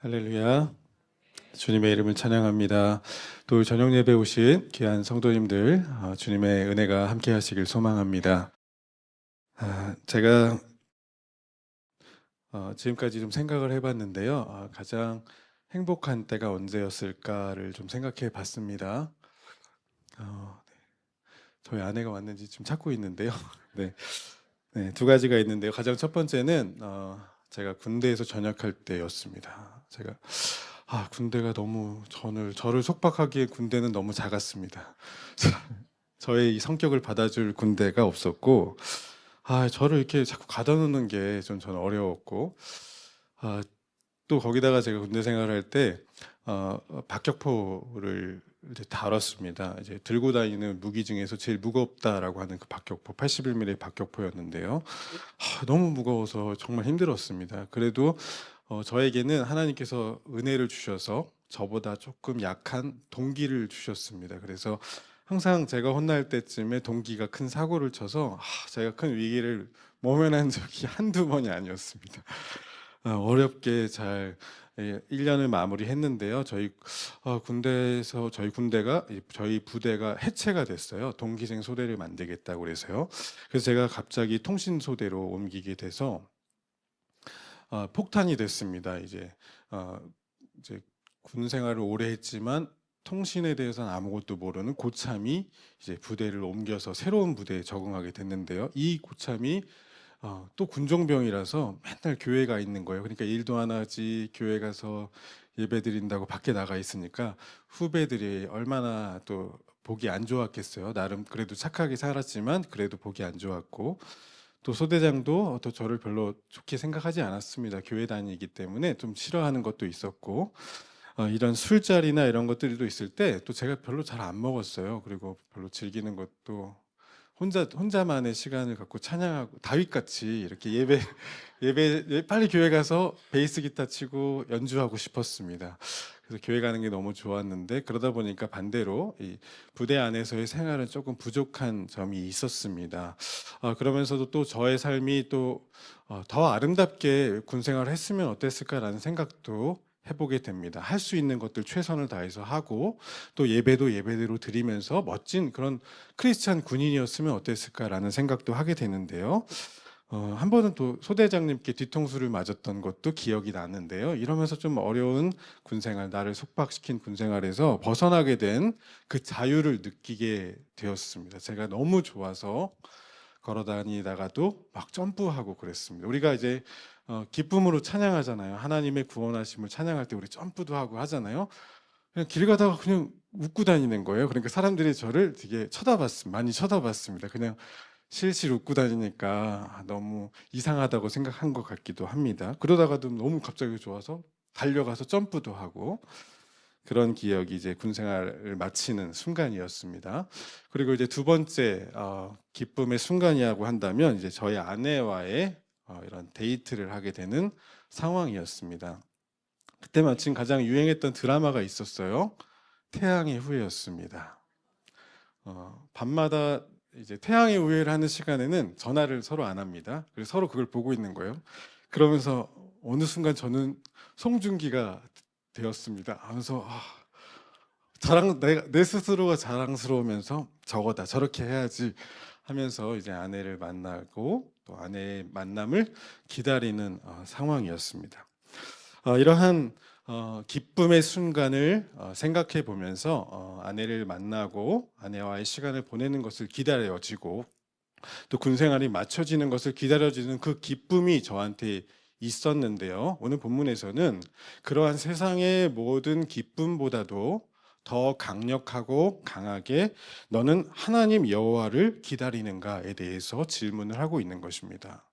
할렐루야. 주님의 이름을 찬양합니다. 또 저녁 예배 오신 귀한 성도님들, 주님의 은혜가 함께 하시길 소망합니다. 제가 지금까지 좀 생각을 해봤는데요. 가장 행복한 때가 언제였을까를 좀 생각해 봤습니다. 네. 저희 아내가 왔는지 좀 찾고 있는데요. 네. 네, 두 가지가 있는데요. 가장 첫 번째는 제가 군대에서 전역할 때였습니다. 제가 군대가 너무 저를 속박하기에 군대는 너무 작았습니다. 저의 이 성격을 받아줄 군대가 없었고, 저를 이렇게 자꾸 가다 놓는 게 좀 저는 어려웠고, 아, 또 거기다가 제가 군대 생활할 때 박격포를 이제 다뤘습니다. 이제 들고 다니는 무기 중에서 제일 무겁다라고 하는 그 박격포, 81mm 박격포였는데요. 너무 무거워서 정말 힘들었습니다. 그래도 저에게는 하나님께서 은혜를 주셔서 저보다 조금 약한 동기를 주셨습니다. 그래서 항상 제가 혼날 때쯤에 동기가 큰 사고를 쳐서 제가 큰 위기를 모면한 적이 한두 번이 아니었습니다. 어렵게 잘 1년을 마무리했는데요. 저희 군대가 저희 부대가 해체가 됐어요. 동기생 소대를 만들겠다고 그래서요. 그래서 제가 갑자기 통신 소대로 옮기게 돼서 폭탄이 됐습니다. 이제 군 생활을 오래 했지만 통신에 대해서는 아무것도 모르는 고참이 이제 부대를 옮겨서 새로운 부대에 적응하게 됐는데요. 이 고참이 또 군종병이라서 맨날 교회 가 있는 거예요. 그러니까 일도 안 하지, 교회 가서 예배 드린다고 밖에 나가 있으니까 후배들이 얼마나 또 보기 안 좋았겠어요. 나름 그래도 착하게 살았지만 그래도 보기 안 좋았고, 또 소대장도 또 저를 별로 좋게 생각하지 않았습니다. 교회 다니기 때문에 좀 싫어하는 것도 있었고, 이런 술자리나 이런 것들도 있을 때 또 제가 별로 잘 안 먹었어요. 그리고 별로 즐기는 것도 혼자만의 시간을 갖고 찬양하고 다윗같이 이렇게 빨리 교회 가서 베이스 기타 치고 연주하고 싶었습니다. 그래서 교회 가는 게 너무 좋았는데, 그러다 보니까 반대로 이 부대 안에서의 생활은 조금 부족한 점이 있었습니다. 그러면서도 또 저의 삶이 또 더 아름답게 군 생활을 했으면 어땠을까라는 생각도 해보게 됩니다. 할 수 있는 것들 최선을 다해서 하고, 또 예배도 예배대로 드리면서 멋진 그런 크리스찬 군인이었으면 어땠을까라는 생각도 하게 되는데요. 한 번은 또 소대장님께 뒤통수를 맞았던 것도 기억이 나는데요. 이러면서 좀 어려운 군생활, 나를 속박시킨 군생활에서 벗어나게 된 그 자유를 느끼게 되었습니다. 제가 너무 좋아서 걸어 다니다가도 막 점프하고 그랬습니다. 우리가 이제 기쁨으로 찬양하잖아요. 하나님의 구원하심을 찬양할 때 우리 점프도 하고 하잖아요. 그냥 길 가다가 그냥 웃고 다니는 거예요. 그러니까 사람들이 저를 되게 많이 쳐다봤습니다. 그냥 실실 웃고 다니니까 너무 이상하다고 생각한 것 같기도 합니다. 그러다가도 너무 갑자기 좋아서 달려가서 점프도 하고, 그런 기억이 이제 군 생활을 마치는 순간이었습니다. 그리고 이제 두 번째 기쁨의 순간이라고 한다면 이제 저희 아내와의 이런 데이트를 하게 되는 상황이었습니다. 그때 마침 가장 유행했던 드라마가 있었어요. 태양의 후예였습니다. 밤마다 이제 태양의 후예를 하는 시간에는 전화를 서로 안 합니다. 그래서 서로 그걸 보고 있는 거예요. 그러면서 어느 순간 저는 송중기가 되었습니다. 하면서 내 스스로가 자랑스러우면서 저거다, 저렇게 해야지 하면서 이제 아내를 만나고 또 아내의 만남을 기다리는 상황이었습니다. 이러한 기쁨의 순간을 생각해 보면서 아내를 만나고 아내와의 시간을 보내는 것을 기다려지고, 또 군생활이 맞춰지는 것을 기다려지는 그 기쁨이 저한테 있었는데요. 오늘 본문에서는 그러한 세상의 모든 기쁨보다도 더 강력하고 강하게 너는 하나님 여호와를 기다리는가에 대해서 질문을 하고 있는 것입니다.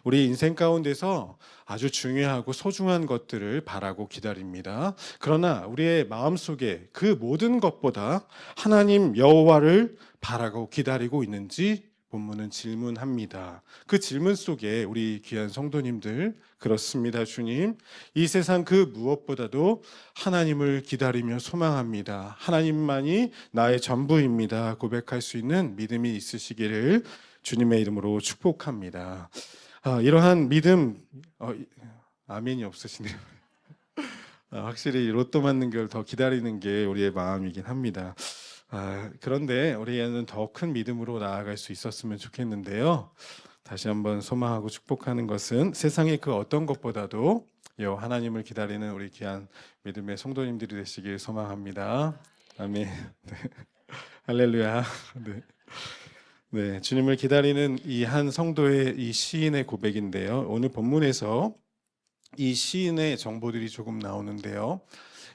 우리 인생 가운데서 아주 중요하고 소중한 것들을 바라고 기다립니다. 그러나 우리의 마음속에 그 모든 것보다 하나님 여호와를 바라고 기다리고 있는지 본문은 질문합니다. 그 질문 속에 우리 귀한 성도님들, 그렇습니다. 주님, 이 세상 그 무엇보다도 하나님을 기다리며 소망합니다. 하나님만이 나의 전부입니다. 고백할 수 있는 믿음이 있으시기를 주님의 이름으로 축복합니다. 이러한 믿음, 아멘이 없으시네요. 확실히 로또 맞는 걸 더 기다리는 게 우리의 마음이긴 합니다. 그런데 우리는 더 큰 믿음으로 나아갈 수 있었으면 좋겠는데요. 다시 한번 소망하고 축복하는 것은 세상의 그 어떤 것보다도 하나님을 기다리는 우리 귀한 믿음의 성도님들이 되시길 소망합니다. 아멘. 네. 할렐루야. 네. 네, 주님을 기다리는 이 한 성도의 이 시인의 고백인데요. 오늘 본문에서 이 시인의 정보들이 조금 나오는데요.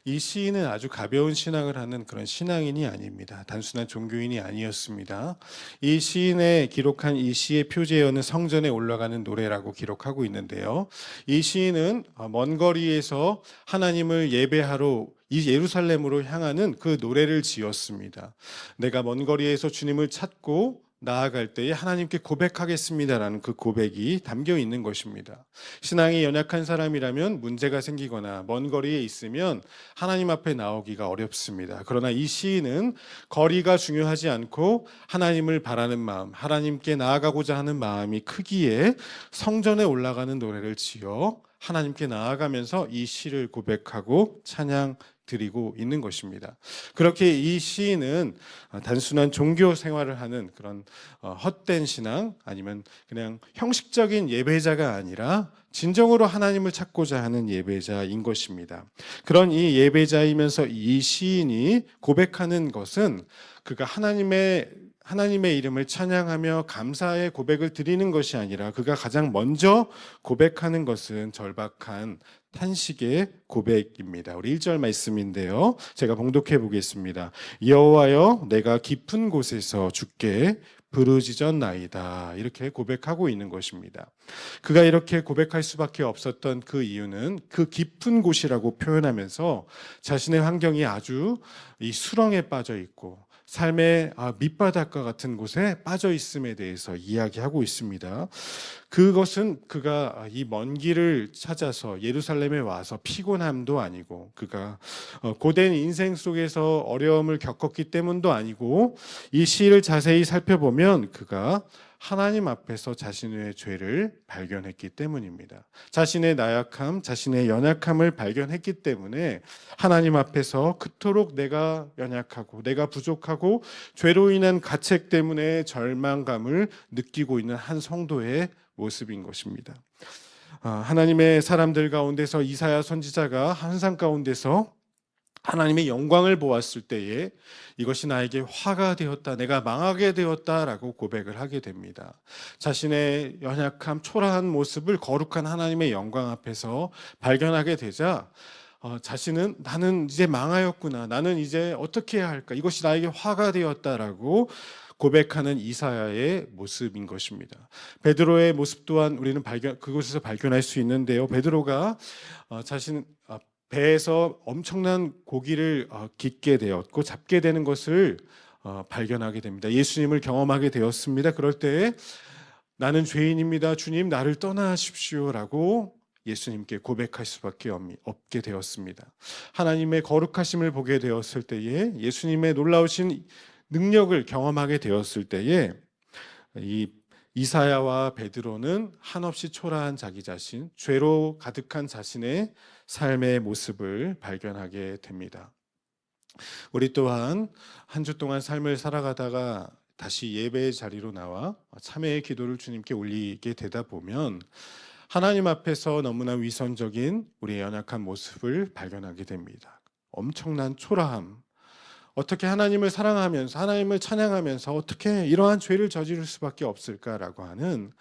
이 시인은 아주 가벼운 신앙을 하는 그런 신앙인이 아닙니다. 단순한 종교인이 아니었습니다. 이 시인의 기록한 이 시의 표제어는 성전에 올라가는 노래라고 기록하고 있는데요. 이 시인은 먼 거리에서 하나님을 예배하러 이 예루살렘으로 향하는 그 노래를 지었습니다. 내가 먼 거리에서 주님을 찾고 나아갈 때에 하나님께 고백하겠습니다라는 그 고백이 담겨 있는 것입니다. 신앙이 연약한 사람이라면 문제가 생기거나 먼 거리에 있으면 하나님 앞에 나오기가 어렵습니다. 그러나 이 시인은 거리가 중요하지 않고 하나님을 바라는 마음, 하나님께 나아가고자 하는 마음이 크기에 성전에 올라가는 노래를 지어 하나님께 나아가면서 이 시를 고백하고 찬양 드리고 있는 것입니다. 그렇게 이 시인은 단순한 종교 생활을 하는 그런 헛된 신앙 아니면 그냥 형식적인 예배자가 아니라 진정으로 하나님을 찾고자 하는 예배자인 것입니다. 그런 이 예배자이면서 이 시인이 고백하는 것은 그가 하나님의 이름을 찬양하며 감사의 고백을 드리는 것이 아니라 그가 가장 먼저 고백하는 것은 절박한 탄식의 고백입니다. 우리 1절 말씀인데요. 제가 봉독해 보겠습니다. 여호와여 내가 깊은 곳에서 주께 부르짖었나이다. 이렇게 고백하고 있는 것입니다. 그가 이렇게 고백할 수밖에 없었던 그 이유는 그 깊은 곳이라고 표현하면서 자신의 환경이 아주 이 수렁에 빠져 있고 삶의 밑바닥과 같은 곳에 빠져 있음에 대해서 이야기하고 있습니다. 그것은 그가 이 먼 길을 찾아서 예루살렘에 와서 피곤함도 아니고 그가 고된 인생 속에서 어려움을 겪었기 때문도 아니고 이 시를 자세히 살펴보면 그가 하나님 앞에서 자신의 죄를 발견했기 때문입니다. 자신의 나약함, 자신의 연약함을 발견했기 때문에 하나님 앞에서 그토록 내가 연약하고 내가 부족하고 죄로 인한 가책 때문에 절망감을 느끼고 있는 한 성도의 모습인 것입니다. 하나님의 사람들 가운데서 이사야 선지자가 환상 가운데서 하나님의 영광을 보았을 때에 이것이 나에게 화가 되었다, 내가 망하게 되었다라고 고백을 하게 됩니다. 자신의 연약함, 초라한 모습을 거룩한 하나님의 영광 앞에서 발견하게 되자 자신은 나는 이제 망하였구나, 나는 이제 어떻게 해야 할까, 이것이 나에게 화가 되었다라고 고백하는 이사야의 모습인 것입니다. 베드로의 모습 또한 우리는 그곳에서 발견할 수 있는데요. 베드로가 자신 배에서 엄청난 고기를 깃게 되었고 잡게 되는 것을 발견하게 됩니다. 예수님을 경험하게 되었습니다. 그럴 때에 나는 죄인입니다. 주님 나를 떠나십시오라고 예수님께 고백할 수밖에 없게 되었습니다. 하나님의 거룩하심을 보게 되었을 때에 예수님의 놀라우신 능력을 경험하게 되었을 때에 이 이사야와 베드로는 한없이 초라한 자기 자신, 죄로 가득한 자신의 삶의 모습을 발견하게 됩니다. 우리 또한 한 주 동안 삶을 살아가다가 다시 예배의 자리로 나와 참회의 기도를 주님께 올리게 되다 보면 하나님 앞에서 너무나 위선적인 우리의 연약한 모습을 발견하게 됩니다. 엄청난 초라함, 어떻게 하나님을 사랑하면서 하나님을 찬양하면서 어떻게 이러한 죄를 저지를 수밖에 없을까라고 하는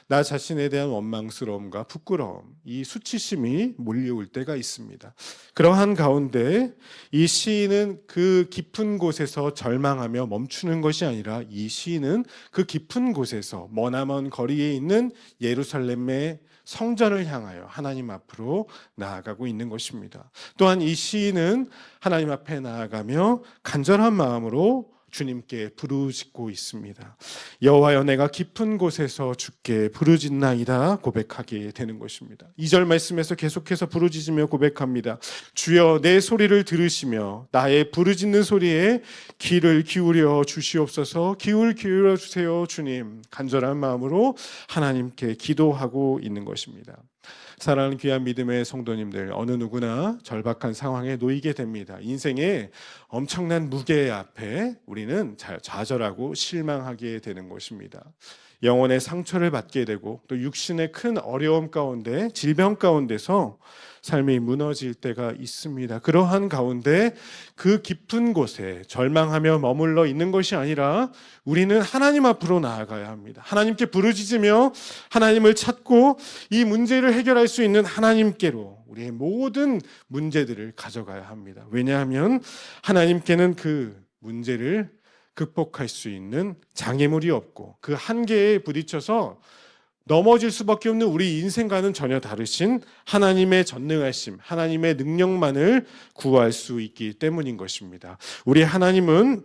나 자신에 대한 원망스러움과 부끄러움, 이 수치심이 몰려올 때가 있습니다. 그러한 가운데 이 시인은 그 깊은 곳에서 절망하며 멈추는 것이 아니라 이 시인은 그 깊은 곳에서 머나먼 거리에 있는 예루살렘의 성전을 향하여 하나님 앞으로 나아가고 있는 것입니다. 또한 이 시인은 하나님 앞에 나아가며 간절한 마음으로 주님께 부르짖고 있습니다. 여호와여 내가 깊은 곳에서 주께 부르짖나이다 고백하게 되는 것입니다. 2절 말씀에서 계속해서 부르짖으며 고백합니다. 주여 내 소리를 들으시며 나의 부르짖는 소리에 귀를 기울여 주시옵소서. 귀를 기울여 주세요 주님. 간절한 마음으로 하나님께 기도하고 있는 것입니다. 사랑하는 귀한 믿음의 성도님들, 어느 누구나 절박한 상황에 놓이게 됩니다. 인생의 엄청난 무게 앞에 우리는 좌절하고 실망하게 되는 것입니다. 영혼의 상처를 받게 되고 또 육신의 큰 어려움 가운데, 질병 가운데서 삶이 무너질 때가 있습니다. 그러한 가운데 그 깊은 곳에 절망하며 머물러 있는 것이 아니라 우리는 하나님 앞으로 나아가야 합니다. 하나님께 부르짖으며 하나님을 찾고 이 문제를 해결할 수 있는 하나님께로 우리의 모든 문제들을 가져가야 합니다. 왜냐하면 하나님께는 그 문제를 극복할 수 있는 장애물이 없고 그 한계에 부딪혀서 넘어질 수밖에 없는 우리 인생과는 전혀 다르신 하나님의 전능하심, 하나님의 능력만을 구할 수 있기 때문인 것입니다. 우리 하나님은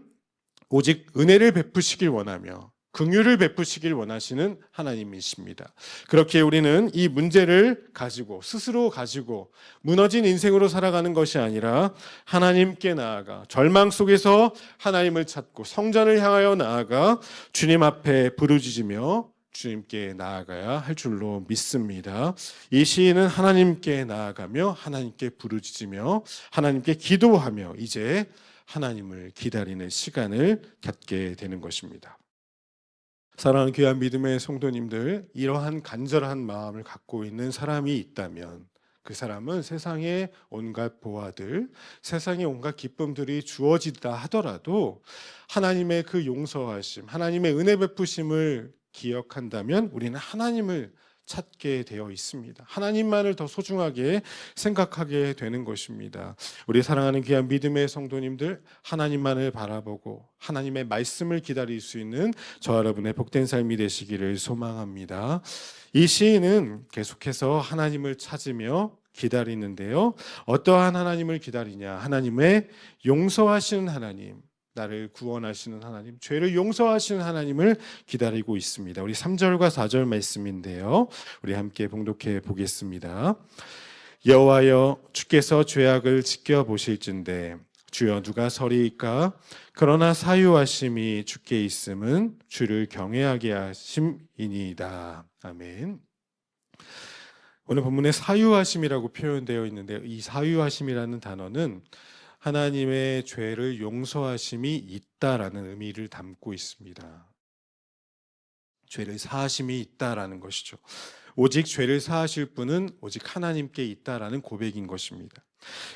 오직 은혜를 베푸시길 원하며 긍휼을 베푸시길 원하시는 하나님이십니다. 그렇게 우리는 이 문제를 가지고 스스로 가지고 무너진 인생으로 살아가는 것이 아니라 하나님께 나아가 절망 속에서 하나님을 찾고 성전을 향하여 나아가 주님 앞에 부르짖으며 주님께 나아가야 할 줄로 믿습니다. 이 시인은 하나님께 나아가며 하나님께 부르짖으며 하나님께 기도하며 이제 하나님을 기다리는 시간을 갖게 되는 것입니다. 사랑하는 귀한 믿음의 성도님들, 이러한 간절한 마음을 갖고 있는 사람이 있다면 그 사람은 세상의 온갖 보화들, 세상의 온갖 기쁨들이 주어지다 하더라도 하나님의 그 용서하심, 하나님의 은혜 베푸심을 기억한다면 우리는 하나님을 찾게 되어 있습니다. 하나님만을 더 소중하게 생각하게 되는 것입니다. 우리 사랑하는 귀한 믿음의 성도님들, 하나님만을 바라보고 하나님의 말씀을 기다릴 수 있는 저와 여러분의 복된 삶이 되시기를 소망합니다. 이 시인은 계속해서 하나님을 찾으며 기다리는데요. 어떠한 하나님을 기다리냐? 하나님의 용서하시는 하나님, 나를 구원하시는 하나님, 죄를 용서하시는 하나님을 기다리고 있습니다. 우리 3절과 4절 말씀인데요. 우리 함께 봉독해 보겠습니다. 여호와여, 주께서 죄악을 지켜보실진대 주여 누가 서리이까? 그러나 사유하심이 주께 있음은 주를 경외하게 하심이니이다. 아멘. 오늘 본문에 사유하심이라고 표현되어 있는데 이 사유하심이라는 단어는 하나님의 죄를 용서하심이 있다라는 의미를 담고 있습니다. 죄를 사하심이 있다라는 것이죠. 오직 죄를 사하실 분은 오직 하나님께 있다라는 고백인 것입니다.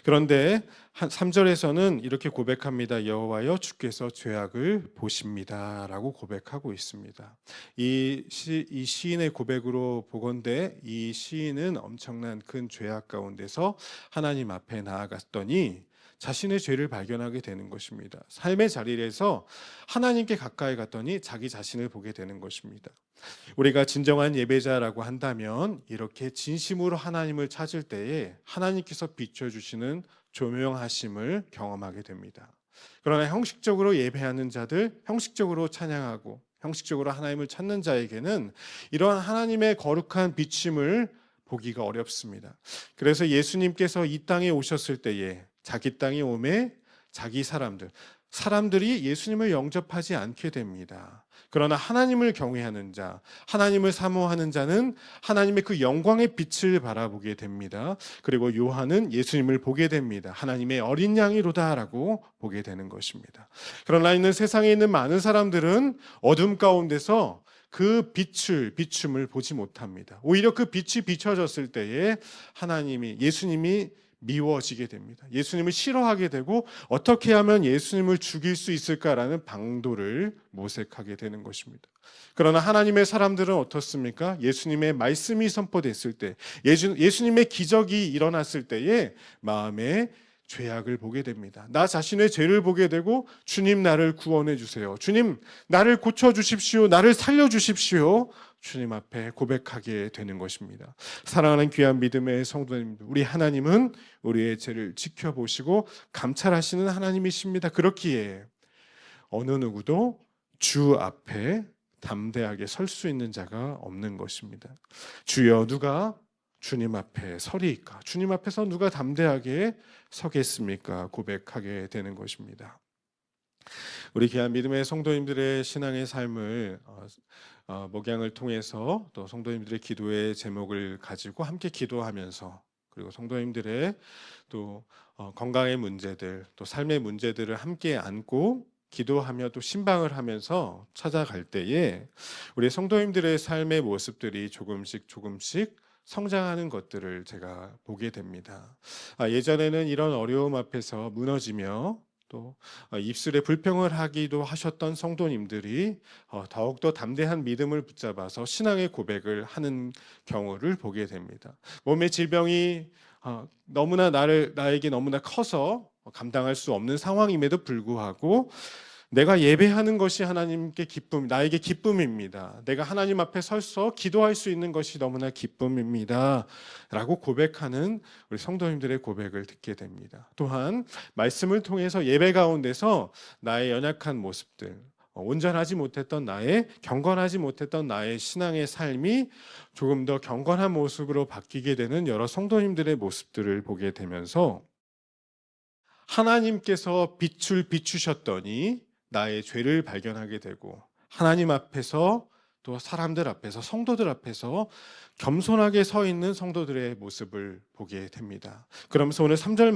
그런데 3절에서는 이렇게 고백합니다. 여호와여, 주께서 죄악을 보십니다라고 고백하고 있습니다. 이 시인의 고백으로 보건대 이 시인은 엄청난 큰 죄악 가운데서 하나님 앞에 나아갔더니 자신의 죄를 발견하게 되는 것입니다. 삶의 자리에서 하나님께 가까이 갔더니 자기 자신을 보게 되는 것입니다. 우리가 진정한 예배자라고 한다면 이렇게 진심으로 하나님을 찾을 때에 하나님께서 비춰주시는 조명하심을 경험하게 됩니다. 그러나 형식적으로 예배하는 자들, 형식적으로 찬양하고 형식적으로 하나님을 찾는 자에게는 이러한 하나님의 거룩한 비침을 보기가 어렵습니다. 그래서 예수님께서 이 땅에 오셨을 때에 자기 땅에 오매 자기 사람들이 예수님을 영접하지 않게 됩니다. 그러나 하나님을 경외하는 자, 하나님을 사모하는 자는 하나님의 그 영광의 빛을 바라보게 됩니다. 그리고 요한은 예수님을 보게 됩니다. 하나님의 어린 양이로다라고 보게 되는 것입니다. 그러나 있는 세상에 있는 많은 사람들은 어둠 가운데서 그 비춤을 보지 못합니다. 오히려 그 빛이 비춰졌을 때에 예수님이 미워지게 됩니다. 예수님을 싫어하게 되고 어떻게 하면 예수님을 죽일 수 있을까라는 방도를 모색하게 되는 것입니다. 그러나 하나님의 사람들은 어떻습니까? 예수님의 말씀이 선포됐을 때, 예수님의 기적이 일어났을 때에 마음에 죄악을 보게 됩니다. 나 자신의 죄를 보게 되고 주님 나를 구원해 주세요. 주님 나를 고쳐 주십시오. 나를 살려 주십시오. 주님 앞에 고백하게 되는 것입니다. 사랑하는 귀한 믿음의 성도님들, 우리 하나님은 우리의 죄를 지켜보시고 감찰하시는 하나님이십니다. 그렇기에 어느 누구도 주 앞에 담대하게 설 수 있는 자가 없는 것입니다. 주여 누가 주님 앞에 서리이까? 주님 앞에서 누가 담대하게 서겠습니까? 고백하게 되는 것입니다. 우리 귀한 믿음의 성도님들의 신앙의 삶을 목양을 통해서 또 성도님들의 기도의 제목을 가지고 함께 기도하면서, 그리고 성도님들의 또 건강의 문제들, 또 삶의 문제들을 함께 안고 기도하며 또 신방을 하면서 찾아갈 때에 우리 성도님들의 삶의 모습들이 조금씩 조금씩 성장하는 것들을 제가 보게 됩니다. 예전에는 이런 어려움 앞에서 무너지며 또 입술에 불평을 하기도 하셨던 성도님들이 더욱더 담대한 믿음을 붙잡아서 신앙의 고백을 하는 경우를 보게 됩니다. 몸의 질병이 나에게 너무나 커서 감당할 수 없는 상황임에도 불구하고 내가 예배하는 것이 하나님께 나에게 기쁨입니다. 내가 하나님 앞에 서서 기도할 수 있는 것이 너무나 기쁨입니다. 라고 고백하는 우리 성도님들의 고백을 듣게 됩니다. 또한 말씀을 통해서 예배 가운데서 나의 연약한 모습들, 온전하지 못했던 경건하지 못했던 나의 신앙의 삶이 조금 더 경건한 모습으로 바뀌게 되는 여러 성도님들의 모습들을 보게 되면서 하나님께서 빛을 비추셨더니 나의 죄를 발견하게 되고, 하나님 앞에서 또 사람들 앞에서, 성도들 앞에서 겸손하게 서 있는 성도들의 모습을 보게 됩니다. 그러면서 오늘 3절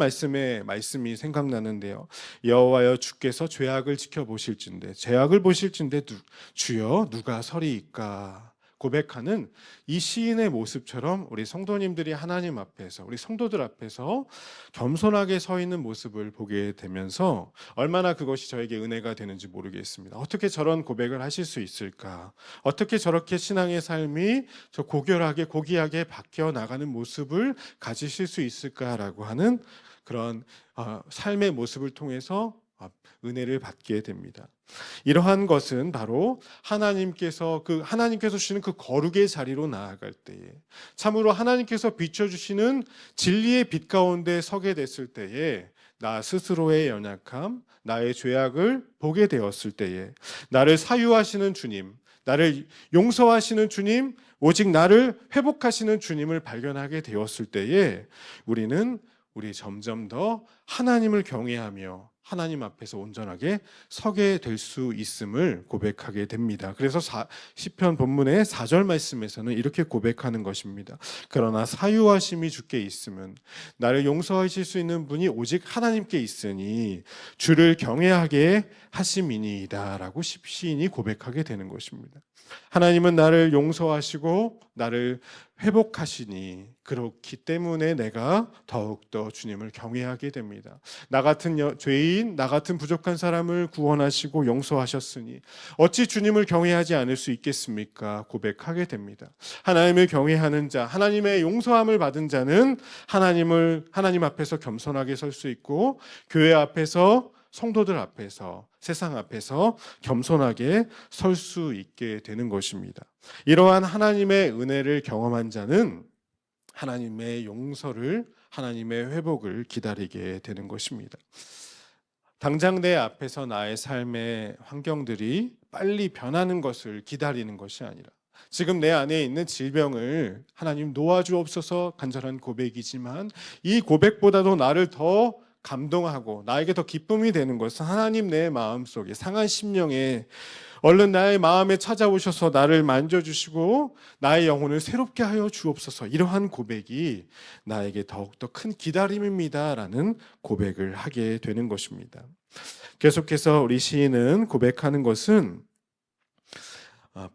말씀이 생각나는데요. 여호와여, 주께서 죄악을 지켜보실진대, 죄악을 보실진대 주여 누가 서리이까 고백하는 이 시인의 모습처럼 우리 성도님들이 하나님 앞에서, 우리 성도들 앞에서 겸손하게 서 있는 모습을 보게 되면서 얼마나 그것이 저에게 은혜가 되는지 모르겠습니다. 어떻게 저런 고백을 하실 수 있을까? 어떻게 저렇게 신앙의 삶이 저 고결하게 고귀하게 바뀌어 나가는 모습을 가지실 수 있을까라고 하는 그런 삶의 모습을 통해서 은혜를 받게 됩니다. 이러한 것은 바로 하나님께서 주시는 그 거룩의 자리로 나아갈 때에, 참으로 하나님께서 비춰주시는 진리의 빛 가운데 서게 됐을 때에, 나 스스로의 연약함, 나의 죄악을 보게 되었을 때에, 나를 사유하시는 주님, 나를 용서하시는 주님, 오직 나를 회복하시는 주님을 발견하게 되었을 때에 우리 점점 더 하나님을 경외하며 하나님 앞에서 온전하게 서게 될 수 있음을 고백하게 됩니다. 그래서 시편 본문의 4절 말씀에서는 이렇게 고백하는 것입니다. 그러나 사유하심이 주께 있으면 나를 용서하실 수 있는 분이 오직 하나님께 있으니 주를 경외하게 하심이니이다 라고 시인이 고백하게 되는 것입니다. 하나님은 나를 용서하시고 나를 회복하시니, 그렇기 때문에 내가 더욱더 주님을 경외하게 됩니다. 나 같은 죄인, 나 같은 부족한 사람을 구원하시고 용서하셨으니 어찌 주님을 경외하지 않을 수 있겠습니까? 고백하게 됩니다. 하나님을 경외하는 자, 하나님의 용서함을 받은 자는 하나님 앞에서 겸손하게 설 수 있고, 교회 앞에서, 성도들 앞에서, 세상 앞에서 겸손하게 설 수 있게 되는 것입니다. 이러한 하나님의 은혜를 경험한 자는 하나님의 용서를, 하나님의 회복을 기다리게 되는 것입니다. 당장 내 앞에서 나의 삶의 환경들이 빨리 변하는 것을 기다리는 것이 아니라, 지금 내 안에 있는 질병을 하나님 놓아주옵소서 간절한 고백이지만, 이 고백보다도 나를 더 감동하고 나에게 더 기쁨이 되는 것은 하나님 내 마음속에 상한 심령에 얼른 나의 마음에 찾아오셔서 나를 만져주시고 나의 영혼을 새롭게 하여 주옵소서, 이러한 고백이 나에게 더욱더 큰 기다림입니다 라는 고백을 하게 되는 것입니다. 계속해서 우리 시인은 고백하는 것은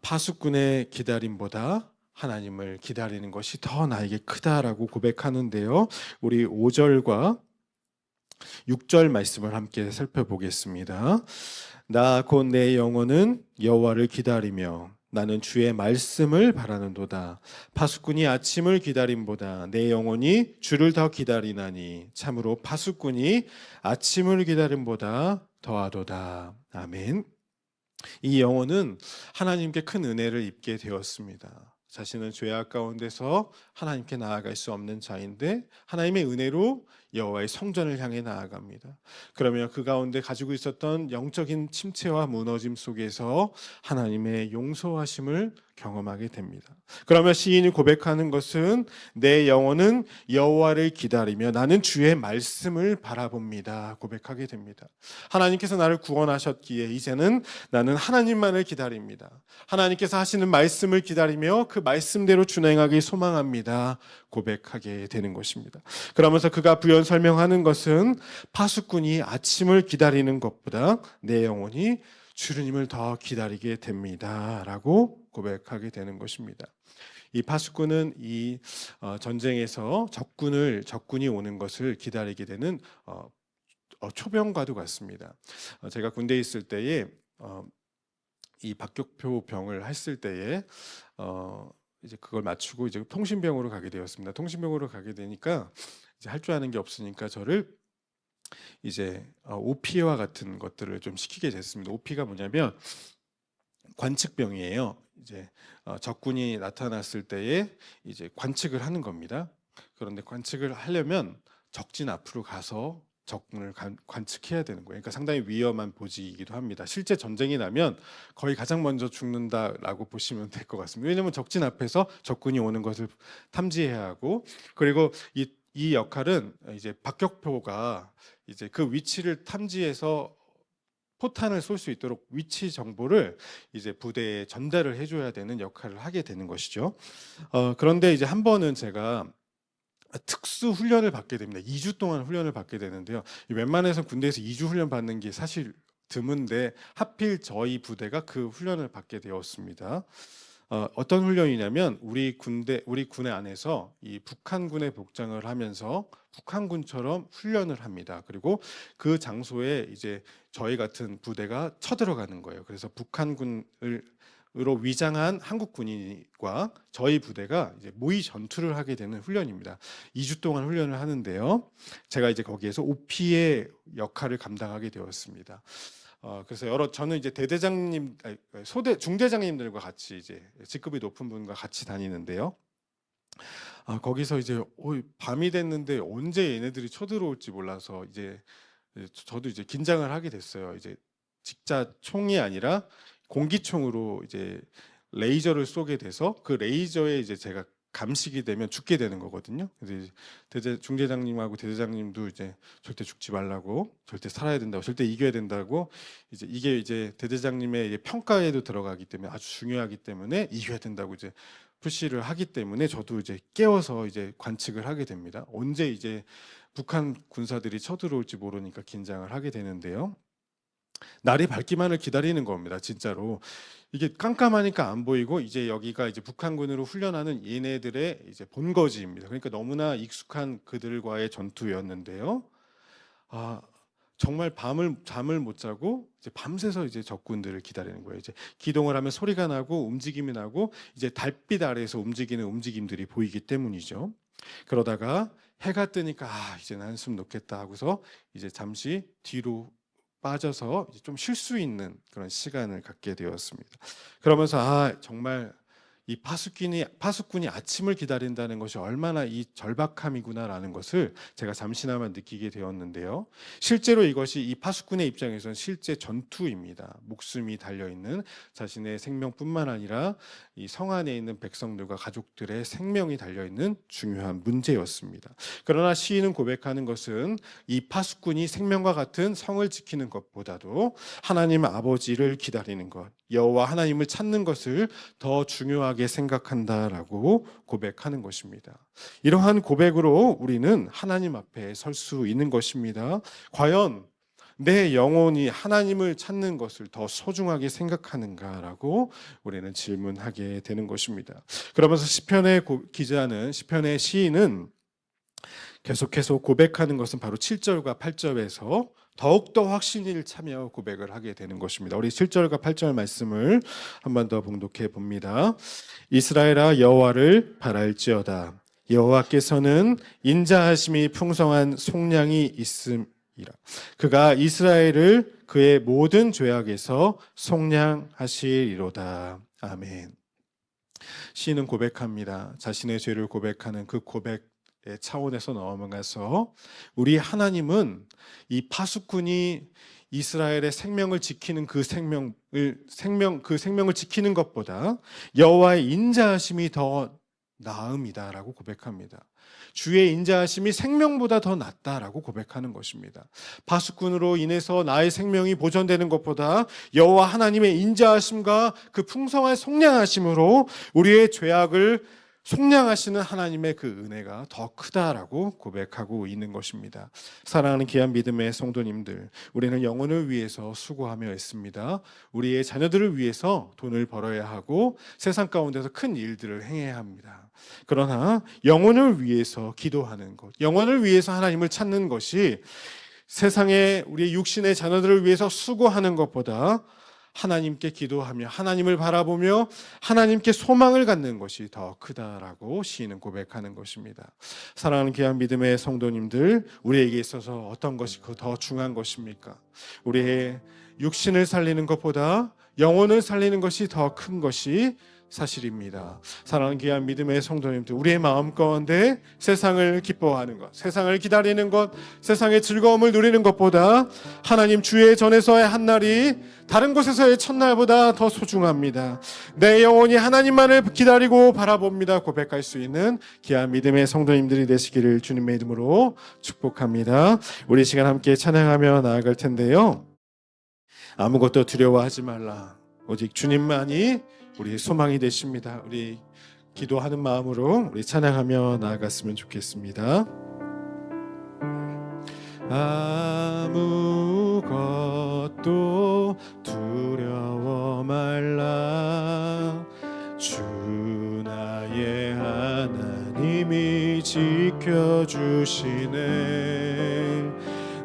파수꾼의 기다림보다 하나님을 기다리는 것이 더 나에게 크다라고 고백하는데요. 우리 5절과 6절 말씀을 함께 살펴보겠습니다. 나 곧 내 영혼은 여호와를 기다리며 나는 주의 말씀을 바라는도다. 파수꾼이 아침을 기다림보다 내 영혼이 주를 더 기다리나니 참으로 파수꾼이 아침을 기다림보다 더하도다. 아멘. 이 영혼은 하나님께 큰 은혜를 입게 되었습니다. 자신은 죄악 가운데서 하나님께 나아갈 수 없는 자인데 하나님의 은혜로 여호와의 성전을 향해 나아갑니다. 그러면 그 가운데 가지고 있었던 영적인 침체와 무너짐 속에서 하나님의 용서하심을 경험하게 됩니다. 그러면 시인이 고백하는 것은 내 영혼은 여호와를 기다리며 나는 주의 말씀을 바라봅니다. 고백하게 됩니다. 하나님께서 나를 구원하셨기에 이제는 나는 하나님만을 기다립니다. 하나님께서 하시는 말씀을 기다리며 그 말씀대로 준행하기 소망합니다. 고백하게 되는 것입니다. 그러면서 그가 부연 설명하는 것은 파수꾼이 아침을 기다리는 것보다 내 영혼이 주님을 더 기다리게 됩니다. 라고 고백하게 되는 것입니다. 이 파수꾼은 이 전쟁에서 적군이 오는 것을 기다리게 되는 초병과도 같습니다. 제가 군대에 있을 때에 이 박격포 병을 했을 때에 이제 그걸 맞추고 이제 통신병으로 가게 되었습니다. 통신병으로 가게 되니까 이제 할 줄 아는 게 없으니까 저를 이제 OP와 같은 것들을 좀 시키게 됐습니다. OP가 뭐냐면 관측병이에요. 이제 적군이 나타났을 때에 이제 관측을 하는 겁니다. 그런데 관측을 하려면 적진 앞으로 가서 적군을 관측해야 되는 거예요. 그러니까 상당히 위험한 보직이기도 합니다. 실제 전쟁이 나면 거의 가장 먼저 죽는다라고 보시면 될 것 같습니다. 왜냐하면 적진 앞에서 적군이 오는 것을 탐지해야 하고, 그리고 이 역할은 이제 박격포가 이제 그 위치를 탐지해서 포탄을 쏠 수 있도록 위치 정보를 이제 부대에 전달을 해줘야 되는 역할을 하게 되는 것이죠. 그런데 이제 한 번은 제가 특수 훈련을 받게 됩니다. 2주 동안 훈련을 받게 되는데요. 웬만해서 군대에서 2주 훈련 받는 게 사실 드문데 하필 저희 부대가 그 훈련을 받게 되었습니다. 어떤 훈련이냐면 우리 군의 안에서 이 북한군의 복장을 하면서 북한군처럼 훈련을 합니다. 그리고 그 장소에 이제 저희 같은 부대가 쳐들어가는 거예요. 그래서 북한군으로 위장한 한국 군인과 저희 부대가 이제 모의 전투를 하게 되는 훈련입니다. 2주 동안 훈련을 하는데요. 제가 이제 거기에서 OP의 역할을 감당하게 되었습니다. 그래서 저는 이제 대대장님, 중대장님들과 같이 이제 직급이 높은 분과 같이 다니는데요. 거기서 이제 밤이 됐는데 언제 얘네들이 쳐들어올지 몰라서 이제 저도 이제 긴장을 하게 됐어요. 이제 직자 총이 아니라 공기총으로 이제 레이저를 쏘게 돼서 그 레이저에 이제 제가 감식이 되면 죽게 되는 거거든요. 그래서 중대장님하고 대대장님도 이제 절대 죽지 말라고, 절대 살아야 된다고, 절대 이겨야 된다고, 이게 이제 대대장님의 이제 평가에도 들어가기 때문에 아주 중요하기 때문에 이겨야 된다고 이제 푸시를 하기 때문에 저도 이제 깨워서 이제 관측을 하게 됩니다. 언제 이제 북한 군사들이 쳐들어올지 모르니까 긴장을 하게 되는데요. 날이 밝기만을 기다리는 겁니다. 진짜로 이게 깜깜하니까 안 보이고 이제 여기가 이제 북한군으로 훈련하는 얘네들의 이제 본거지입니다. 그러니까 너무나 익숙한 그들과의 전투였는데요. 정말 잠을 못 자고 이제 밤새서 이제 적군들을 기다리는 거예요. 이제 기동을 하면 소리가 나고 움직임이 나고 이제 달빛 아래에서 움직이는 움직임들이 보이기 때문이죠. 그러다가 해가 뜨니까 이제 한숨 놓겠다 하고서 이제 잠시 뒤로 빠져서 좀 쉴 수 있는 그런 시간을 갖게 되었습니다. 그러면서 정말 이 파수꾼이 아침을 기다린다는 것이 얼마나 이 절박함이구나라는 것을 제가 잠시나마 느끼게 되었는데요. 실제로 이것이 이 파수꾼의 입장에서는 실제 전투입니다. 목숨이 달려있는 자신의 생명뿐만 아니라 이 성 안에 있는 백성들과 가족들의 생명이 달려있는 중요한 문제였습니다. 그러나 시인은 고백하는 것은 이 파수꾼이 생명과 같은 성을 지키는 것보다도 하나님 아버지를 기다리는 것, 여호와 하나님을 찾는 것을 더 중요하게 생각한다라고 고백하는 것입니다. 이러한 고백으로 우리는 하나님 앞에 설 수 있는 것입니다. 과연 내 영혼이 하나님을 찾는 것을 더 소중하게 생각하는가라고 우리는 질문하게 되는 것입니다. 그러면서 시편의 시인은 계속해서 고백하는 것은 바로 7절과 8절에서 더욱더 확신을 차며 고백을 하게 되는 것입니다. 우리 7절과 8절 말씀을 한 번 더 봉독해 봅니다. 이스라엘아 여호와를 바랄지어다. 여호와께서는 인자하심이 풍성한 속량이 있음이라. 그가 이스라엘을 그의 모든 죄악에서 속량하시리로다. 아멘. 시인은 고백합니다. 자신의 죄를 고백하는 그 고백에 차원에서 넘어가서 우리 하나님은 이 파수꾼이 이스라엘의 생명을 지키는 그 생명을 지키는 것보다 여호와의 인자하심이 더 나음이다라고 고백합니다. 주의 인자하심이 생명보다 더 낫다라고 고백하는 것입니다. 파수꾼으로 인해서 나의 생명이 보존되는 것보다 여호와 하나님의 인자하심과 그 풍성한 속량하심으로 우리의 죄악을 속량하시는 하나님의 그 은혜가 더 크다라고 고백하고 있는 것입니다. 사랑하는 귀한 믿음의 성도님들, 우리는 영혼을 위해서 수고하며 있습니다. 우리의 자녀들을 위해서 돈을 벌어야 하고 세상 가운데서 큰 일들을 행해야 합니다. 그러나 영혼을 위해서 기도하는 것, 영혼을 위해서 하나님을 찾는 것이 세상에 우리의 육신의 자녀들을 위해서 수고하는 것보다 하나님께 기도하며 하나님을 바라보며 하나님께 소망을 갖는 것이 더 크다라고 시인은 고백하는 것입니다. 사랑하는 귀한 믿음의 성도님들, 우리에게 있어서 어떤 것이 더 중요한 것입니까? 우리의 육신을 살리는 것보다 영혼을 살리는 것이 더 큰 것이 사실입니다. 사랑하는 귀한 믿음의 성도님들, 우리의 마음 가운데 세상을 기뻐하는 것, 세상을 기다리는 것, 세상의 즐거움을 누리는 것보다 하나님 주의 전에서의 한 날이 다른 곳에서의 첫날보다 더 소중합니다. 내 영혼이 하나님만을 기다리고 바라봅니다 고백할 수 있는 귀한 믿음의 성도님들이 되시기를 주님의 이름으로 축복합니다. 우리 시간 함께 찬양하며 나아갈 텐데요, 아무것도 두려워하지 말라, 오직 주님만이 우리 소망이 되십니다. 우리 기도하는 마음으로 우리 찬양하며 나아갔으면 좋겠습니다. 아무것도 두려워 말라, 주 나의 하나님이 지켜주시네.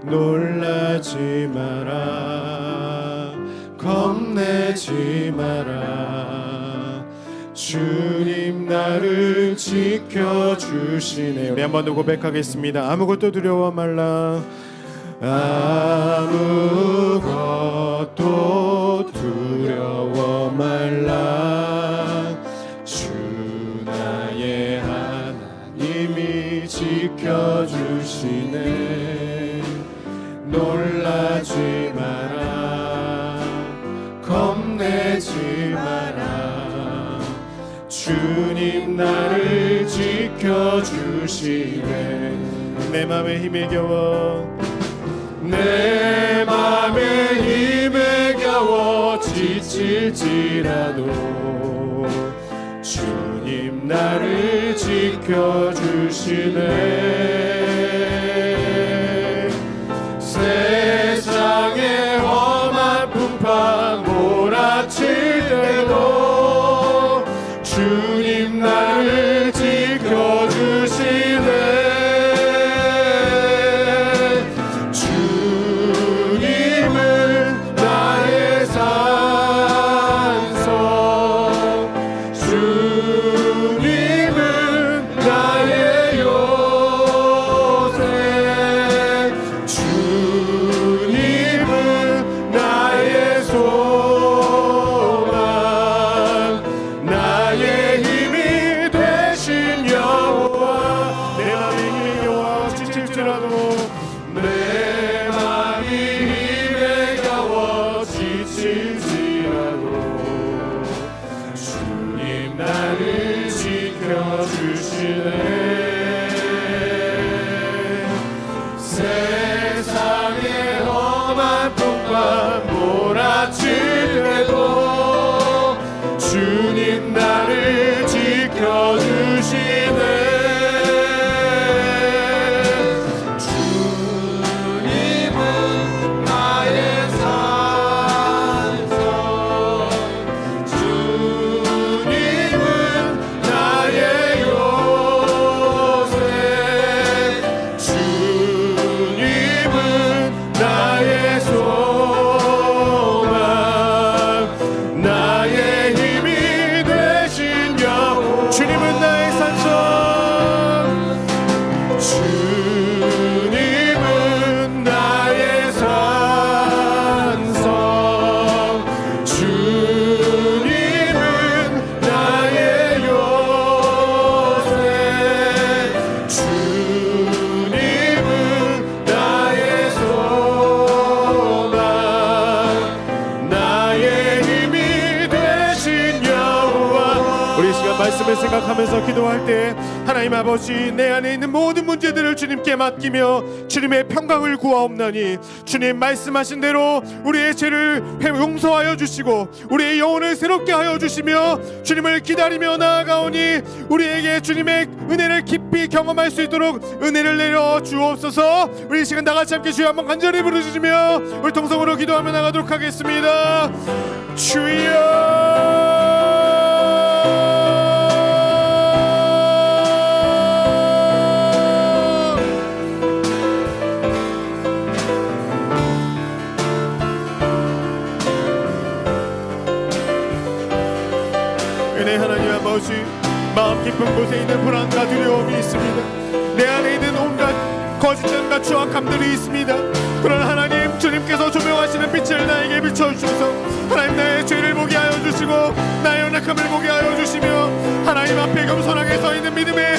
놀라지 마라, 겁내지 마라, 주님 나를 지켜주시네. 우리 한 번 더 고백하겠습니다. 아무것도 두려워 말라, 아무것도 두려워 말라, 주 나의 하나님이 지켜주시네. 놀라지 마라, 겁내지 마라, 주님 나를 지켜주시네. 내 맘에 힘에 겨워, 내 맘에 힘에 겨워 지칠지라도 주님 나를 지켜주시네. 세상의 험한 풍파 몰아칠 때도 주님 나를 지켜주시네. 주님은 나의 산성, 주님은 나의 요새, 주님은 나의 소망, 나의 힘이 되신 여호와. 내 맘이 힘이 겨워 지칠지라도, 내 맘이 힘에 겨워 지칠지라도 주님 나를 지켜주시네. 세상의 험한 풍파 몰아칠 때도 주님 나를 지켜주시네. 주님은 나의 산성, 주님은 나의 요새, 주님은 나의 소망, 하나님을 생각하면서 기도할 때 하나님 아버지, 내 안에 있는 모든 문제들을 주님께 맡기며 주님의 평강을 구하옵나니 주님 말씀하신 대로 우리의 죄를 용서하여 주시고 우리의 영혼을 새롭게 하여 주시며 주님을 기다리며 나아가오니 우리에게 주님의 은혜를 깊이 경험할 수 있도록 은혜를 내려 주옵소서. 우리 이 시간 다같이 함께 주여 한번 간절히 부르짖으며 우리 통성으로 기도하며 나가도록 하겠습니다. 주여, 은혜 하나님 아버지, 마음 깊은 곳에 있는 불안과 두려움이 있습니다. 내 안에 있는 온갖 거짓됨과 추악함들이 있습니다. 그러나 하나님, 주님께서 조명하시는 빛을 나에게 비춰주셔서 하나님 나의 죄를 보게 하여 주시고 나의 연약함을 보게 하여 주시며 하나님 앞에 겸손하게 서 있는 믿음의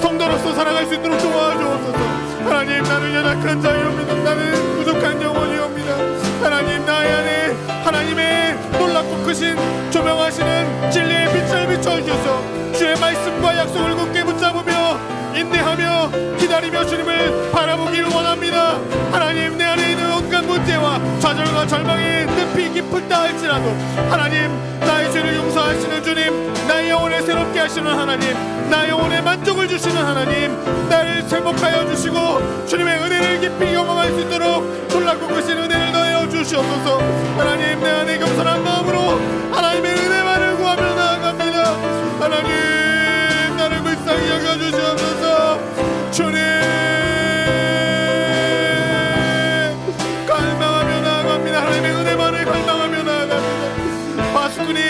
성도로서 살아갈 수 있도록 도와주옵소서. 하나님, 나는 연약한 자유입니다. 나는 부족한 영혼이옵니다. 하나님, 나의 안에 하나님의 놀랍고 크신 조명하시는 진리의 빛을 비춰주셔서 주의 말씀과 약속을 굳게 붙잡으며 인내하며 기다리며 주님을 바라보기를 원합니다. 하나님, 내 안에 있는 온갖 문제와 좌절과 절망이 늪이 깊을다 할지라도 하나님, 나의 죄를 용서하시는 주님, 나의 영혼을 새롭게 하시는 하나님, 나의 영혼에 만족을 주시는 하나님, 나를 회복하여 주시고 주님의 은혜를 깊이 경험할 수 있도록 놀랍고 크신 은혜를 더하여 주시옵소서. 하나님, 내 안에 겸손한 마음으로 하나님의 은혜만을 구하며 나아갑니다. 하나님, 나를 불쌍히 여겨주시옵소서. 주님, 갈망하며 나아갑니다. 하나님의 은혜만을 갈망하며 나아갑니다. 파수꾼이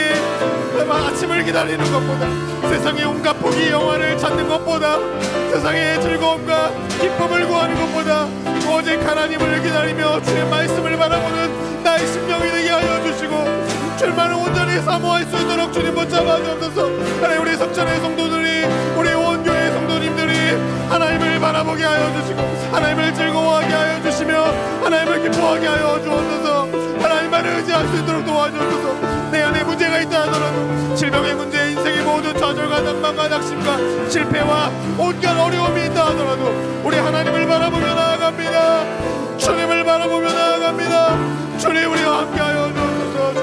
아침을 기다리는 것보다, 세상의 온갖 복이 영화를 찾는 것보다, 세상의 즐거움과 기쁨을 구하는 것보다 오직 하나님을 기다리며 주의 말씀을 바라보는 나의 심령이 되게 하여 주시고 주님만을 온전히 사모할 수 있도록 주님 붙잡아 주옵소서. 하나님, 우리 석천의 성도들이, 우리 온교의 성도님들이 하나님을 바라보게 하여 주시고 하나님을 즐거워하게 하여 주시며 하나님을 기뻐하게 하여 주옵소서. 하나님만을 의지할 수 있도록 도와주옵소서. 내 안에 문제가 있다 하더라도, 질병의 문제, 인생의 모든 좌절과 낭만과 낙심과 실패와 온갖 어려움이 있다 하더라도 우리 하나님을 바라보며 나아갑니다. 주님을 바라보며 나아갑니다. 주님, 우리와 함께하여 주옵소서.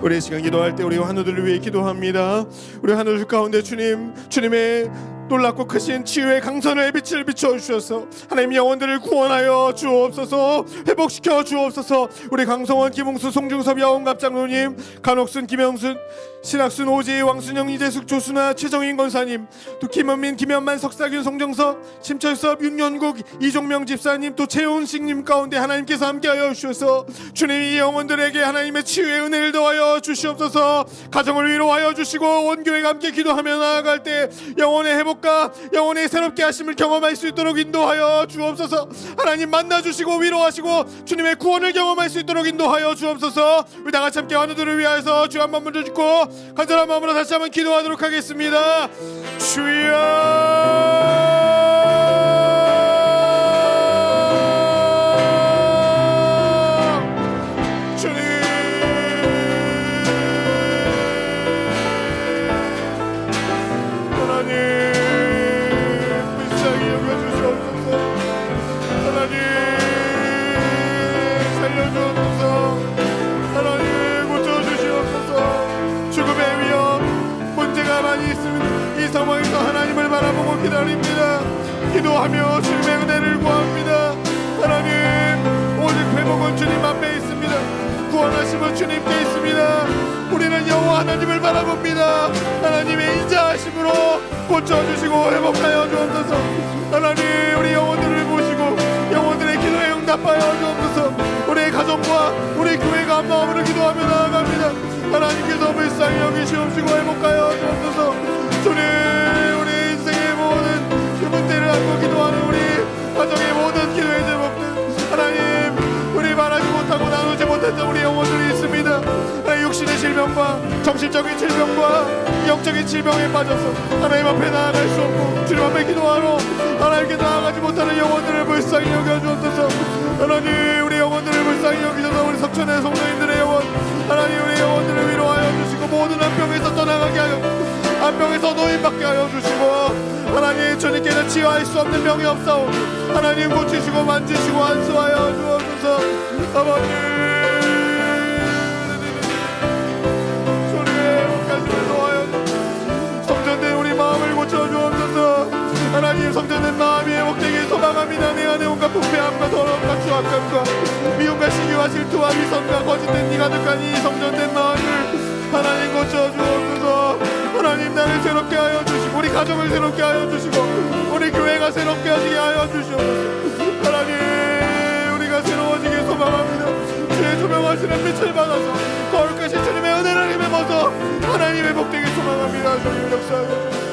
우리 이 시간 기도할 때 우리 환우들을 위해 기도합니다. 우리 환우들 가운데 주님의 놀랍고 크신 치유의 강선의 빛을 비춰주셔서 하나님 영혼들을 구원하여 주옵소서. 회복시켜 주옵소서. 우리 강성원, 김홍수, 송중섭, 야원갑 장로님, 간옥순, 김영순, 신학순, 오재희, 왕순영, 이재숙, 조순아, 최정인 권사님, 또 김은민, 김현만, 석사균, 송정석, 심철섭, 윤연국, 이종명 집사님, 또 최훈식님 가운데 하나님께서 함께하여 주셔서 주님, 이 영혼들에게 하나님의 치유의 은혜를 더하여 주시옵소서. 가정을 위로하여 주시고 원교회가 함께 기도하며 나아갈 때 영혼의 회복과 영혼의 새롭게 하심을 경험할 수 있도록 인도하여 주옵소서. 하나님, 만나주시고 위로하시고 주님의 구원을 경험할 수 있도록 인도하여 주옵소서. 우리 다같이 함께 환우들을 위하여서 주 한 번 먼저 짓고 간절한 마음으로 다시 한번 기도하도록 하겠습니다. 주여, 상황에서 하나님을 바라보고 기다립니다. 기도하며 주님의 은혜를 구합니다. 하나님, 오직 회복은 주님 앞에 있습니다. 구원하심은 주님께 있습니다. 우리는 여호와 하나님을 바라봅니다. 하나님의 인자하심으로 고쳐주시고 회복하여 주옵소서. 하나님, 우리 영혼들을 보시고 영혼들의 기도에 응답하여 주옵소서. 우리의 가정과 우리 교회가 한 마음으로 기도하며 나아갑니다. 하나님께서 불쌍히 여기시옵시고 회복하여 주옵소서. 주님, 우리 인생의 모든 문제를 안고 기도하는 우리 가정의 모든 기도의 제목들, 하나님, 우리 말하지 못하고 나누지 못했던 우리 영혼들이 있습니다. 하나님, 육신의 질병과 정신적인 질병과 영적인 질병에 빠져서 하나님 앞에 나아갈 수 없고 주님 앞에 기도하러 하나님께 나아가지 못하는 영혼들을 불쌍히 여겨주옵소서. 하나님, 우리 영혼들을 불쌍히 여기셔서 우리 석천의 성도님들의 영혼, 하나님, 우리 영혼들을 위로하여 주시고 모든 암병에서 떠나가게 하여 암병에서 노인받게 하여 주시고 하나님 주님께는 치유할 수 없는 병이 없사오니 하나님 고치시고 만지시고 안수하여 주옵소서. 아버지 주님의 가슴에 놓아여 성전된 우리 마음을 고쳐 주옵소서. 하나님 성전된 마음이 회복되길 소망합니다. 내 안에 온갖 부패함과 더러움과 추악함과 미움과 시기와 질투와 위선과 거짓된 니 가득한 이 성전된 마음을 하나님 고쳐 주옵소서. 하나님 나를 새롭게 하여 주시고 우리 가정을 새롭게 하여 주시고 우리 교회가 새롭게 하여 주시옵소서. 하나님 우리가 새로워지길 소망합니다. 주의 조명하시는 빛을 받아서 거룩하신 주님의 은혜를 힘입어서 하나님 회복되길 소망합니다. 주님 역사하여 주옵소서.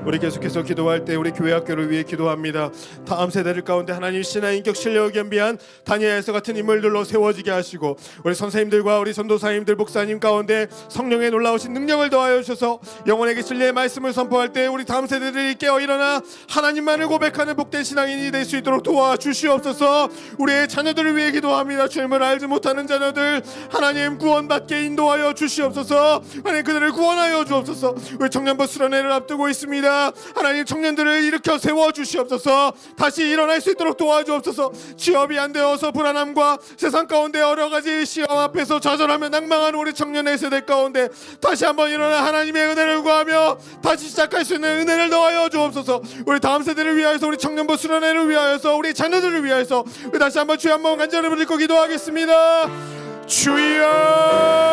우리 계속해서 기도할 때 우리 교회 학교를 위해 기도합니다. 다음 세대들 가운데 하나님 신앙 인격 실력을 겸비한 다니엘서 같은 인물들로 세워지게 하시고 우리 선생님들과 우리 전도사님들 목사님 가운데 성령의 놀라우신 능력을 더하여 주셔서 영혼에게 진리의 말씀을 선포할 때 우리 다음 세대들이 깨어 일어나 하나님만을 고백하는 복된 신앙인이 될 수 있도록 도와주시옵소서. 우리의 자녀들을 위해 기도합니다. 주님을 알지 못하는 자녀들 하나님 구원받게 인도하여 주시옵소서. 하나님 그들을 구원하여 주옵소서. 우리 청년부 수련회를 앞두고 있습니다. 하나님 청년들을 일으켜 세워주시옵소서. 다시 일어날 수 있도록 도와주옵소서. 취업이 안 되어서 불안함과 세상 가운데 여러 가지 시험 앞에서 좌절하며 낭망하는 우리 청년의 세대 가운데 다시 한번 일어나 하나님의 은혜를 구하며 다시 시작할 수 있는 은혜를 넣어여 주옵소서. 우리 다음 세대를 위하여서 우리 청년부 수련회를 위하여서 우리 자녀들을 위하여서 다시 한번 주여 한번 간절히 부르고 기도하겠습니다. 주여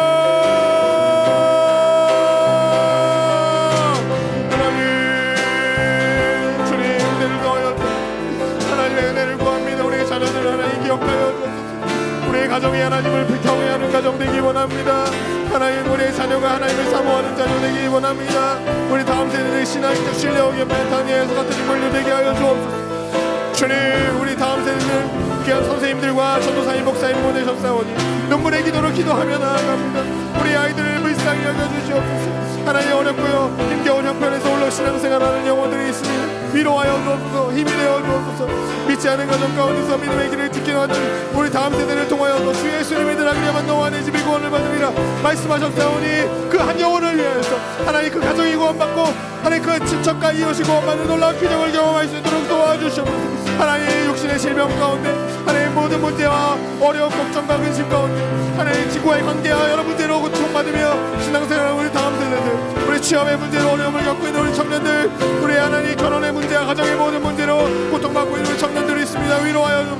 우리의 가정이 하나님을 경외하는 가정 되기 원합니다. 하나님 우리의 자녀가 하나님을 사모하는 자녀 되기 원합니다. 우리 다음 세대의 신앙적 신뢰와 다니엘서 같은 인물로 되게 하여 주옵소서. 주님 우리 다음 세대는 귀한 선생님들과 전도사님 목사님 보내셨사오니 눈물의 기도로 기도하며 나아갑니다. 우리 아이들을 불쌍히 여겨주시옵소서. 하나님 어렵고요 힘겨운 형편에서 홀로 신앙생활하는 영혼들이 있으니 위로하여 주옵소서. 힘이 되어 주옵소서. 믿지 않은 가정 가운데서 믿음의 길을 지켜나는 우리 다음 세대를 통하여서 주 예수님이 들하기야만 너와 내 집이 구원을 받으리라 말씀하셨사오니 그 한 영혼을 위하여서 하나님 그 가정이 구원받고 하나님 그 친척과 이웃이 구원받는 놀라운 기적을 경험할 수 있도록 도와주시옵소서. 하나님 육신의 질병 가운데 하나님 모든 문제와 어려운 걱정과 근심 가운데 하나님 지구와의 관계와 여러 문제로 고통받으며 신앙생활하는 우리 다음 세대들 우리 취업의 문제로 어려움을 겪고 있는 우리 청년들 우리 하나님 결혼의 문제와 가정의 모든 문제로 고통받고 있는 우리 청년들이 있습니다. 위로하여 좀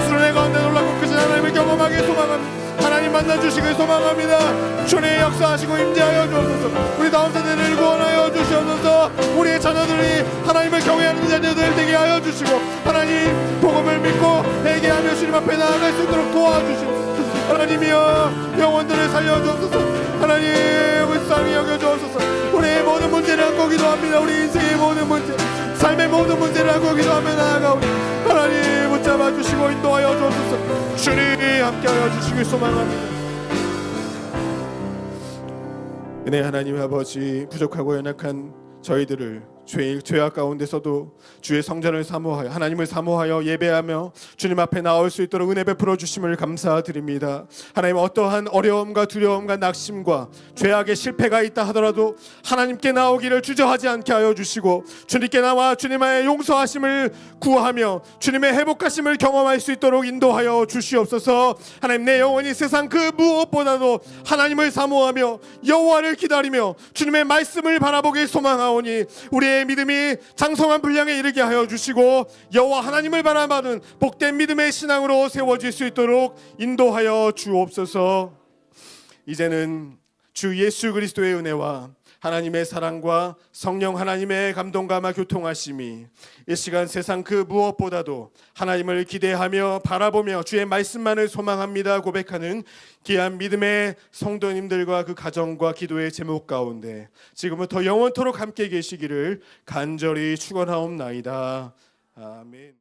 수련회 가운데 놀랍고 크신 하나님을 경험하게 소망합니다. 하나님 만나주시길 소망합니다. 주님 역사하시고 임재하여 주옵소서. 우리 다음 세대를 구원하여 주시옵소서. 우리의 자녀들이 하나님을 경외하는 자녀들 되게 하여 주시고 하나님 복음을 믿고 회개하며 주님 앞에 나아갈 수 있도록 도와주시옵소서. 하나님이여 영혼들을 살려주옵소서. 하나님 불쌍히 여겨주옵소서. 우리의 모든 문제를 안고 기도합니다. 우리 인생의 모든 문제 삶의 모든 문제를 안고 기도하며 나아가오니 하나님 붙잡아 주시고 인도하여 주옵소서. 주님이 함께하여 주시길 소망합니다. 은혜 하나님 아버지 부족하고 연약한 저희들을 죄악 가운데서도 주의 성전을 사모하여 하나님을 사모하여 예배하며 주님 앞에 나올 수 있도록 은혜 베풀어 주심을 감사드립니다. 하나님 어떠한 어려움과 두려움과 낙심과 죄악의 실패가 있다 하더라도 하나님께 나오기를 주저하지 않게 하여 주시고 주님께 나와 주님의 용서하심을 구하며 주님의 회복하심을 경험할 수 있도록 인도하여 주시옵소서. 하나님 내 영혼이 세상 그 무엇보다도 하나님을 사모하며 여호와를 기다리며 주님의 말씀을 바라보길 소망하오니 우리의 믿음이 장성한 분량에 이르게 하여 주시고 여호와 하나님을 바라보는 복된 믿음의 신앙으로 세워질 수 있도록 인도하여 주옵소서. 이제는 주 예수 그리스도의 은혜와 하나님의 사랑과 성령 하나님의 감동과 교통하심이 이 시간 세상 그 무엇보다도 하나님을 기대하며 바라보며 주의 말씀만을 소망합니다 고백하는 귀한 믿음의 성도님들과 그 가정과 기도의 제목 가운데 지금부터 영원토록 함께 계시기를 간절히 축원하옵나이다. 아멘.